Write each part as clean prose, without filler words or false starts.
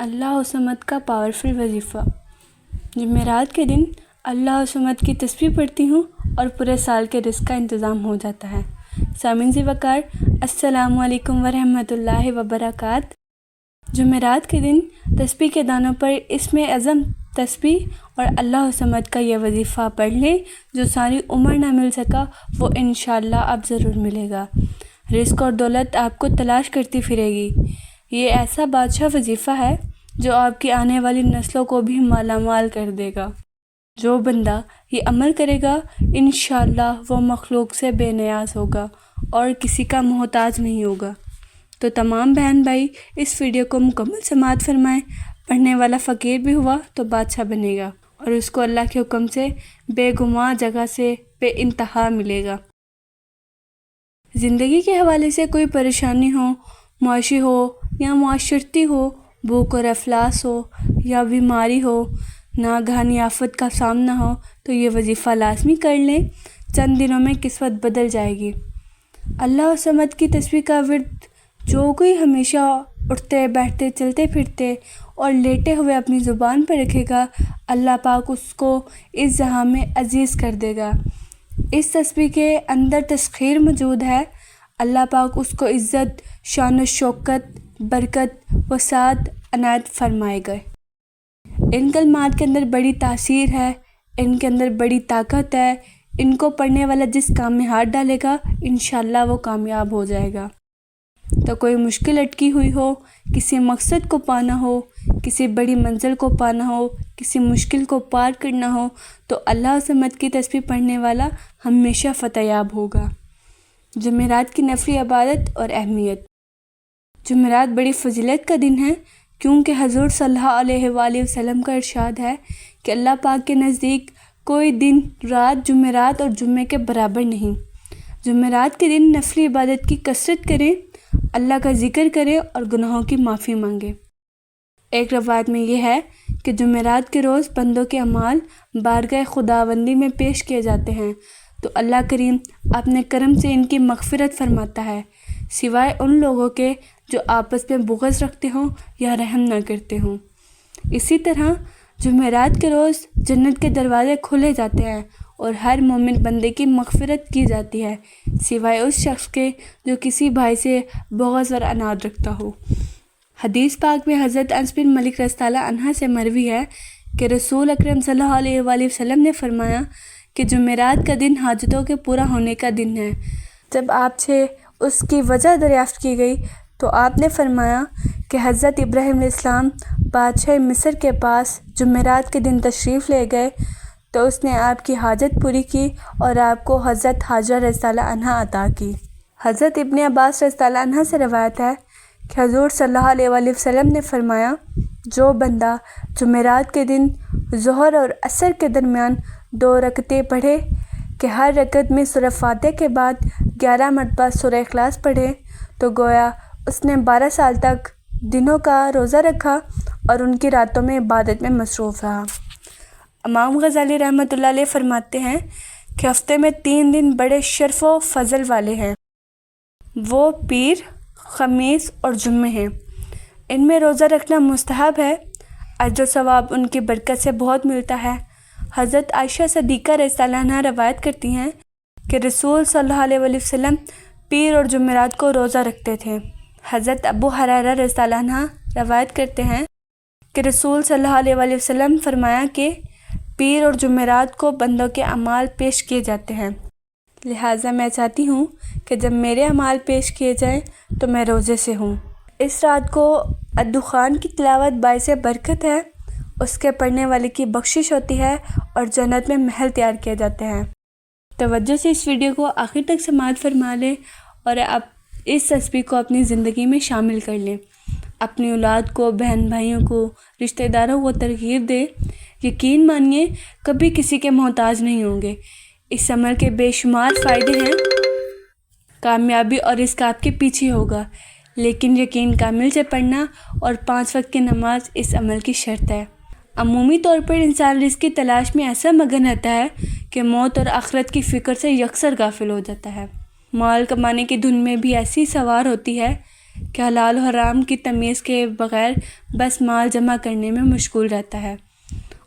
اللہ الصمد کا پاورفل وظیفہ۔ جمعرات کے دن اللہ الصمد کی تسبیح پڑھتی ہوں اور پورے سال کے رزق کا انتظام ہو جاتا ہے۔ سامعین ذی وقار، السلام علیکم ورحمۃ اللہ وبرکاتہ۔ جمعرات کے دن تسبیح کے دانوں پر اسم اعظم تسبیح اور اللہ الصمد کا یہ وظیفہ پڑھ لیں۔ جو ساری عمر نہ مل سکا وہ انشاءاللہ اب ضرور ملے گا۔ رزق اور دولت آپ کو تلاش کرتی پھرے گی۔ یہ ایسا بادشاہ وظیفہ ہے جو آپ کی آنے والی نسلوں کو بھی مالا مال کر دے گا۔ جو بندہ یہ عمل کرے گا انشاءاللہ وہ مخلوق سے بے نیاز ہوگا اور کسی کا محتاج نہیں ہوگا۔ تو تمام بہن بھائی اس ویڈیو کو مکمل سماعت فرمائیں۔ پڑھنے والا فقیر بھی ہوا تو بادشاہ بنے گا اور اس کو اللہ کے حکم سے بے گماں جگہ سے بے انتہا ملے گا۔ زندگی کے حوالے سے کوئی پریشانی ہو، معاشی ہو یا معاشرتی ہو، بھوک اور افلاس ہو یا بیماری ہو، ناگہانی آفت کا سامنا ہو تو یہ وظیفہ لازمی کر لیں۔ چند دنوں میں قسمت بدل جائے گی۔ اللہ الصمد کی تسبیح کا ورد جو کوئی ہمیشہ اٹھتے بیٹھتے چلتے پھرتے اور لیٹے ہوئے اپنی زبان پر رکھے گا، اللہ پاک اس کو اس جہاں میں عزیز کر دے گا۔ اس تسبیح کے اندر تسخیر موجود ہے۔ اللہ پاک اس کو عزت، شان و شوکت، برکت، وسعت عنایت فرمائے گا۔ ان کلمات کے اندر بڑی تاثیر ہے، ان کے اندر بڑی طاقت ہے۔ ان کو پڑھنے والا جس کام میں ہاتھ ڈالے گا انشاءاللہ وہ کامیاب ہو جائے گا۔ تو کوئی مشکل اٹکی ہوئی ہو، کسی مقصد کو پانا ہو، کسی بڑی منزل کو پانا ہو، کسی مشکل کو پار کرنا ہو تو اللہ الصمد کی تسبیح پڑھنے والا ہمیشہ فتح یاب ہوگا۔ جمعرات کی نفلی عبادت اور اہمیت۔ جمعرات بڑی فضیلت کا دن ہے کیونکہ حضور صلی اللہ علیہ وآلہ وسلم کا ارشاد ہے کہ اللہ پاک کے نزدیک کوئی دن رات جمعرات اور جمعے کے برابر نہیں۔ جمعرات کے دن نفلی عبادت کی کثرت کریں، اللہ کا ذکر کریں اور گناہوں کی معافی مانگیں۔ ایک روایت میں یہ ہے کہ جمعرات کے روز بندوں کے اعمال بارگاہ خداوندی میں پیش کیے جاتے ہیں تو اللہ کریم اپنے کرم سے ان کی مغفرت فرماتا ہے، سوائے ان لوگوں کے جو آپس میں بغض رکھتے ہوں یا رحم نہ کرتے ہوں۔ اسی طرح جمعرات کے روز جنت کے دروازے کھولے جاتے ہیں اور ہر مومن بندے کی مغفرت کی جاتی ہے سوائے اس شخص کے جو کسی بھائی سے بغض اور عناد رکھتا ہو۔ حدیث پاک میں حضرت انس بن مالک رضی اللہ عنہ سے مروی ہے کہ رسول اکرم صلی اللہ علیہ وآلہ وسلم نے فرمایا کہ جمعرات کا دن حاجتوں کے پورا ہونے کا دن ہے۔ جب آپ سے اس کی وجہ دریافت کی گئی تو آپ نے فرمایا کہ حضرت ابراہیم علیہ السلام بادشاہ مصر کے پاس جمعرات کے دن تشریف لے گئے تو اس نے آپ کی حاجت پوری کی اور آپ کو حضرت حاجرہ رضی اللہ عنہا عطا کی۔ حضرت ابن عباس رضی اللہ عنہ سے روایت ہے کہ حضور صلی اللہ علیہ وآلہ وسلم نے فرمایا جو بندہ جمعرات کے دن ظہر اور عصر کے درمیان 2 رکعتیں پڑھے کہ ہر رکعت میں سورہ فاتحہ کے بعد 11 مرتبہ سورہ اخلاص پڑھے تو گویا اس نے 12 سال تک دنوں کا روزہ رکھا اور ان کی راتوں میں عبادت میں مصروف رہا۔ امام غزالی رحمۃ اللہ علیہ فرماتے ہیں کہ ہفتے میں 3 دن بڑے شرف و فضل والے ہیں، وہ پیر، خمیس اور جمعے ہیں۔ ان میں روزہ رکھنا مستحب ہے، اجر و ثواب ان کی برکت سے بہت ملتا ہے۔ حضرت عائشہ صدیقہ رضی اللہ عنہا روایت کرتی ہیں کہ رسول صلی اللہ علیہ وآلہ وسلم پیر اور جمعرات کو روزہ رکھتے تھے۔ حضرت ابو ہریرہ رضی اللہ عنہ روایت کرتے ہیں کہ رسول صلی اللہ علیہ وآلہ وسلم فرمایا کہ پیر اور جمعرات کو بندوں کے اعمال پیش کیے جاتے ہیں، لہٰذا میں چاہتی ہوں کہ جب میرے اعمال پیش کیے جائیں تو میں روزے سے ہوں۔ اس رات کو الدخان کی تلاوت باعث برکت ہے، اس کے پڑھنے والے کی بخشش ہوتی ہے اور جنت میں محل تیار کیے جاتے ہیں۔ توجہ سے اس ویڈیو کو آخر تک سماعت فرما لیں اور اب اس تسبیح کو اپنی زندگی میں شامل کر لیں۔ اپنی اولاد کو، بہن بھائیوں کو، رشتہ داروں کو ترغیب دیں۔ یقین مانیے کبھی کسی کے محتاج نہیں ہوں گے۔ اس عمل کے بے شمار فائدے ہیں، کامیابی اور رزق آپ کے پیچھے ہوگا، لیکن یقین کامل سے پڑھنا اور 5 وقت کی نماز اس عمل کی شرط ہے۔ عمومی طور پر انسان رزق کی تلاش میں ایسا مگن رہتا ہے کہ موت اور آخرت کی فکر سے یکسر غافل ہو جاتا ہے۔ مال کمانے کی دھن میں بھی ایسی سوار ہوتی ہے کہ حلال و حرام کی تمیز کے بغیر بس مال جمع کرنے میں مشغول رہتا ہے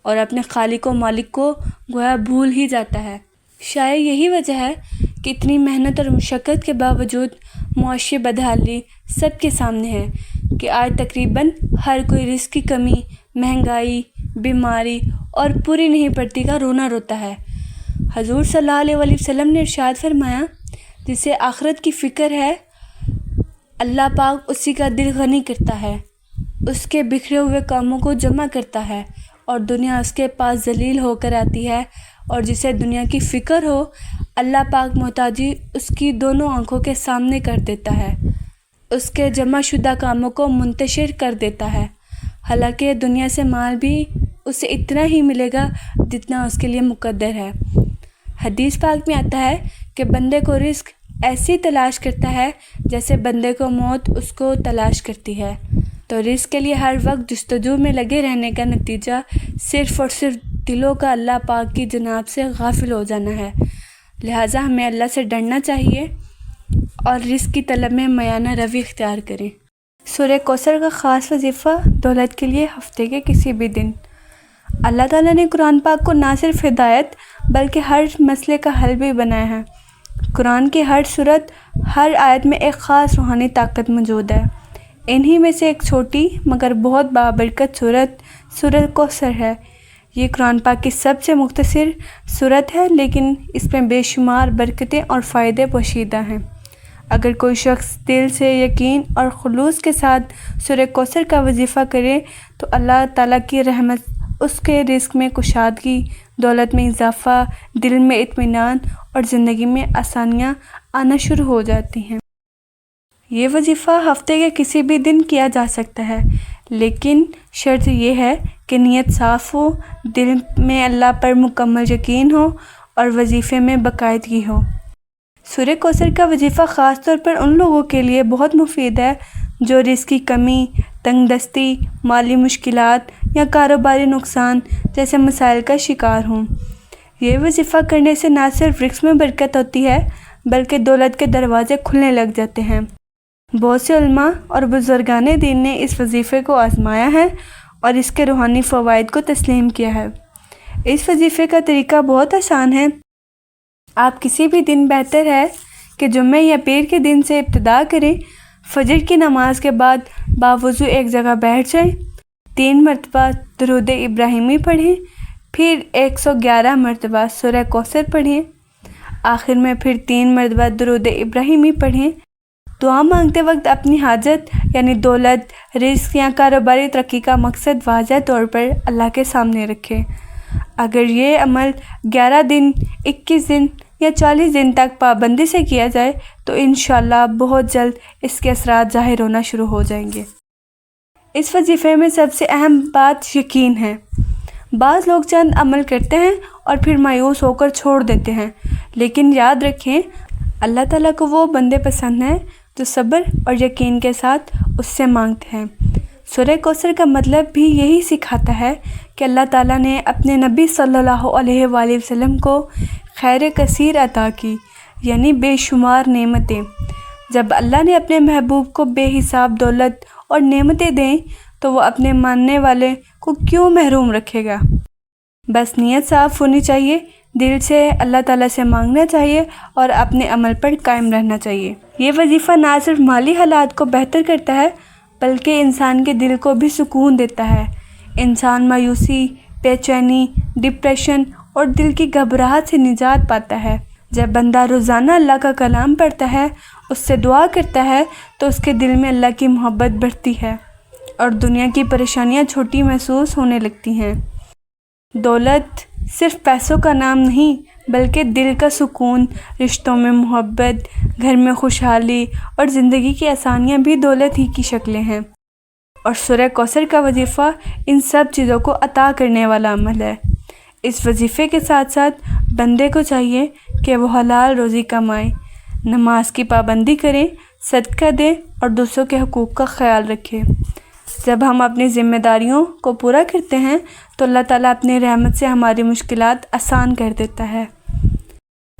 اور اپنے خالق و مالک کو گویا بھول ہی جاتا ہے۔ شاید یہی وجہ ہے کہ اتنی محنت اور مشقت کے باوجود معاشی بدحالی سب کے سامنے ہے کہ آج تقریباً ہر کوئی رزق کی کمی، مہنگائی، بیماری اور پوری نہیں پڑتی کا رونا روتا ہے۔ حضور صلی اللہ علیہ وسلم نے ارشاد فرمایا، جسے آخرت کی فکر ہے اللہ پاک اسی کا دل غنی کرتا ہے، اس کے بکھرے ہوئے کاموں کو جمع کرتا ہے اور دنیا اس کے پاس ذلیل ہو کر آتی ہے، اور جسے دنیا کی فکر ہو اللہ پاک محتاجی اس کی دونوں آنکھوں کے سامنے کر دیتا ہے، اس کے جمع شدہ کاموں کو منتشر کر دیتا ہے، حالانکہ دنیا سے مال بھی اسے اتنا ہی ملے گا جتنا اس کے لیے مقدر ہے۔ حدیث پاک میں آتا ہے کہ بندے کو رزق ایسی تلاش کرتا ہے جیسے بندے کو موت اس کو تلاش کرتی ہے، تو رزق کے لیے ہر وقت جستجو میں لگے رہنے کا نتیجہ صرف اور صرف دلوں کا اللہ پاک کی جناب سے غافل ہو جانا ہے۔ لہٰذا ہمیں اللہ سے ڈرنا چاہیے اور رزق کی طلب میں میانہ روی اختیار کریں۔ سورہ کوثر کا خاص وظیفہ دولت کے لیے ہفتے کے کسی بھی دن۔ اللہ تعالیٰ نے قرآن پاک کو نہ صرف ہدایت بلکہ ہر مسئلے کا حل بھی بنایا ہے۔ قرآن کی ہر سورت، ہر آیت میں ایک خاص روحانی طاقت موجود ہے۔ انہی میں سے ایک چھوٹی مگر بہت بابرکت سورۃ کوثر ہے۔ یہ قرآن پاک کی سب سے مختصر سورت ہے، لیکن اس میں بے شمار برکتیں اور فائدے پوشیدہ ہیں۔ اگر کوئی شخص دل سے یقین اور خلوص کے ساتھ سورہ کوثر کا وظیفہ کرے تو اللہ تعالیٰ کی رحمت اس کے رزق میں کشادگی، دولت میں اضافہ، دل میں اطمینان اور زندگی میں آسانیاں آنا شروع ہو جاتی ہیں۔ یہ وظیفہ ہفتے کے کسی بھی دن کیا جا سکتا ہے، لیکن شرط یہ ہے کہ نیت صاف ہو، دل میں اللہ پر مکمل یقین ہو اور وظیفے میں باقاعدگی ہو۔ سورہ کوثر کا وظیفہ خاص طور پر ان لوگوں کے لیے بہت مفید ہے جو رزق کی کمی، تنگ دستی، مالی مشکلات یا کاروباری نقصان جیسے مسائل کا شکار ہوں۔ یہ وظیفہ کرنے سے نہ صرف رزق میں برکت ہوتی ہے بلکہ دولت کے دروازے کھلنے لگ جاتے ہیں۔ بہت سے علماء اور بزرگان دین نے اس وظیفے کو آزمایا ہے اور اس کے روحانی فوائد کو تسلیم کیا ہے۔ اس وظیفے کا طریقہ بہت آسان ہے۔ آپ کسی بھی دن بہتر ہے کہ جمعہ یا پیر کے دن سے ابتدا کریں۔ فجر کی نماز کے بعد باوضو ایک جگہ بیٹھ جائیں، 3 مرتبہ درود ابراہیمی پڑھیں، پھر 111 مرتبہ سورہ کوثر پڑھیں، آخر میں پھر 3 مرتبہ درود ابراہیمی پڑھیں۔ دعا مانگتے وقت اپنی حاجت یعنی دولت، رزق یا کاروباری ترقی کا مقصد واضح طور پر اللہ کے سامنے رکھیں۔ اگر یہ عمل 11 دن، 21 دن یا 40 دن تک پابندی سے کیا جائے تو انشاءاللہ بہت جلد اس کے اثرات ظاہر ہونا شروع ہو جائیں گے۔ اس وظیفے میں سب سے اہم بات یقین ہے۔ بعض لوگ چند عمل کرتے ہیں اور پھر مایوس ہو کر چھوڑ دیتے ہیں، لیکن یاد رکھیں اللہ تعالیٰ کو وہ بندے پسند ہیں جو صبر اور یقین کے ساتھ اس سے مانگتے ہیں۔ سورہ کوثر کا مطلب بھی یہی سکھاتا ہے کہ اللہ تعالیٰ نے اپنے نبی صلی اللہ علیہ وآلہ وسلم کو خیر کثیر عطا کی، یعنی بے شمار نعمتیں۔ جب اللہ نے اپنے محبوب کو بے حساب دولت اور نعمتیں دیں تو وہ اپنے ماننے والے کو کیوں محروم رکھے گا؟ بس نیت صاف ہونی چاہیے، دل سے اللہ تعالیٰ سے مانگنا چاہیے اور اپنے عمل پر قائم رہنا چاہیے۔ یہ وظیفہ نہ صرف مالی حالات کو بہتر کرتا ہے بلکہ انسان کے دل کو بھی سکون دیتا ہے۔ انسان مایوسی، بے چینی، ڈپریشن اور دل کی گھبراہٹ سے نجات پاتا ہے۔ جب بندہ روزانہ اللہ کا کلام پڑھتا ہے، اس سے دعا کرتا ہے تو اس کے دل میں اللہ کی محبت بڑھتی ہے اور دنیا کی پریشانیاں چھوٹی محسوس ہونے لگتی ہیں۔ دولت صرف پیسوں کا نام نہیں بلکہ دل کا سکون، رشتوں میں محبت، گھر میں خوشحالی اور زندگی کی آسانیاں بھی دولت ہی کی شکلیں ہیں، اور سورہ کوثر کا وظیفہ ان سب چیزوں کو عطا کرنے والا عمل ہے۔ اس وظیفے کے ساتھ ساتھ بندے کو چاہیے کہ وہ حلال روزی کمائے، نماز کی پابندی کریں، صدقہ دیں اور دوسروں کے حقوق کا خیال رکھیں۔ جب ہم اپنی ذمہ داریوں کو پورا کرتے ہیں تو اللہ تعالیٰ اپنی رحمت سے ہماری مشکلات آسان کر دیتا ہے۔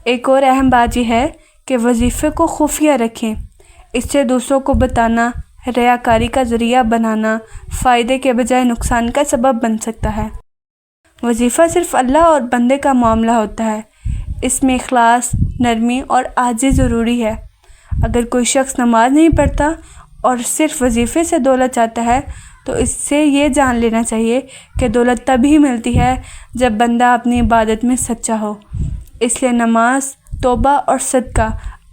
ایک اور اہم بات یہ ہے کہ وظیفے کو خفیہ رکھیں۔ اس سے دوسروں کو بتانا ریاکاری کا ذریعہ بنانا فائدے کے بجائے نقصان کا سبب بن سکتا ہے۔ وظیفہ صرف اللہ اور بندے کا معاملہ ہوتا ہے، اس میں اخلاص، نرمی اور عاجزی ضروری ہے۔ اگر کوئی شخص نماز نہیں پڑھتا اور صرف وظیفے سے دولت چاہتا ہے تو اس سے یہ جان لینا چاہیے کہ دولت تبھی ملتی ہے جب بندہ اپنی عبادت میں سچا ہو۔ اس لیے نماز، توبہ اور صدقہ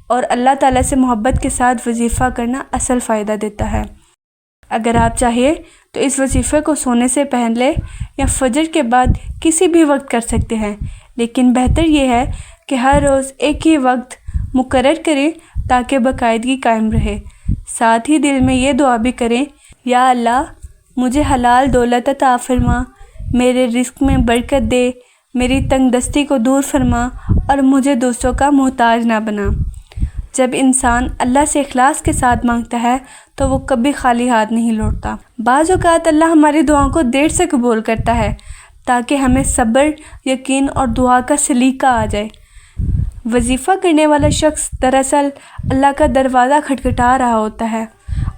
اور اللہ تعالیٰ سے محبت کے ساتھ وظیفہ کرنا اصل فائدہ دیتا ہے۔ اگر آپ چاہیے تو اس وظیفے کو سونے سے پہلے یا فجر کے بعد کسی بھی وقت کر سکتے ہیں، لیکن بہتر یہ ہے کہ ہر روز ایک ہی وقت مقرر کریں تاکہ باقاعدگی قائم رہے۔ ساتھ ہی دل میں یہ دعا بھی کریں، یا اللہ مجھے حلال دولت عطا فرما، میرے رزق میں برکت دے، میری تنگ دستی کو دور فرما اور مجھے دوسروں کا محتاج نہ بنا۔ جب انسان اللہ سے اخلاص کے ساتھ مانگتا ہے تو وہ کبھی خالی ہاتھ نہیں لوٹتا۔ بعض اوقات اللہ ہماری دعاؤں کو دیر سے قبول کرتا ہے تاکہ ہمیں صبر، یقین اور دعا کا سلیقہ آ جائے۔ وظیفہ کرنے والا شخص دراصل اللہ کا دروازہ کھٹکھٹا رہا ہوتا ہے،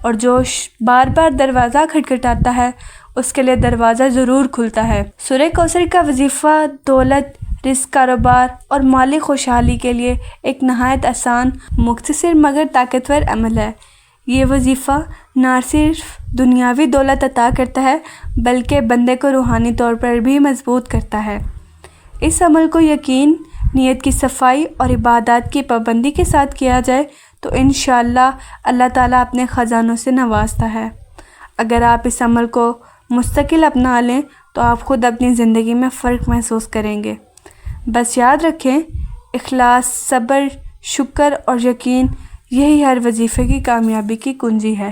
اور جو بار بار دروازہ کھٹکھٹاتا ہے اس کے لیے دروازہ ضرور کھلتا ہے۔ سورہ کوثر کا وظیفہ دولت، رزق، کاروبار اور مالی خوشحالی کے لیے ایک نہایت آسان، مختصر مگر طاقتور عمل ہے۔ یہ وظیفہ نہ صرف دنیاوی دولت عطا کرتا ہے بلکہ بندے کو روحانی طور پر بھی مضبوط کرتا ہے۔ اس عمل کو یقین، نیت کی صفائی اور عبادات کی پابندی کے ساتھ کیا جائے تو انشاءاللہ اللہ تعالیٰ اپنے خزانوں سے نوازتا ہے۔ اگر آپ اس عمل کو مستقل اپنا لیں تو آپ خود اپنی زندگی میں فرق محسوس کریں گے۔ بس یاد رکھیں، اخلاص، صبر، شکر اور یقین، یہی ہر وظیفے کی کامیابی کی کنجی ہے۔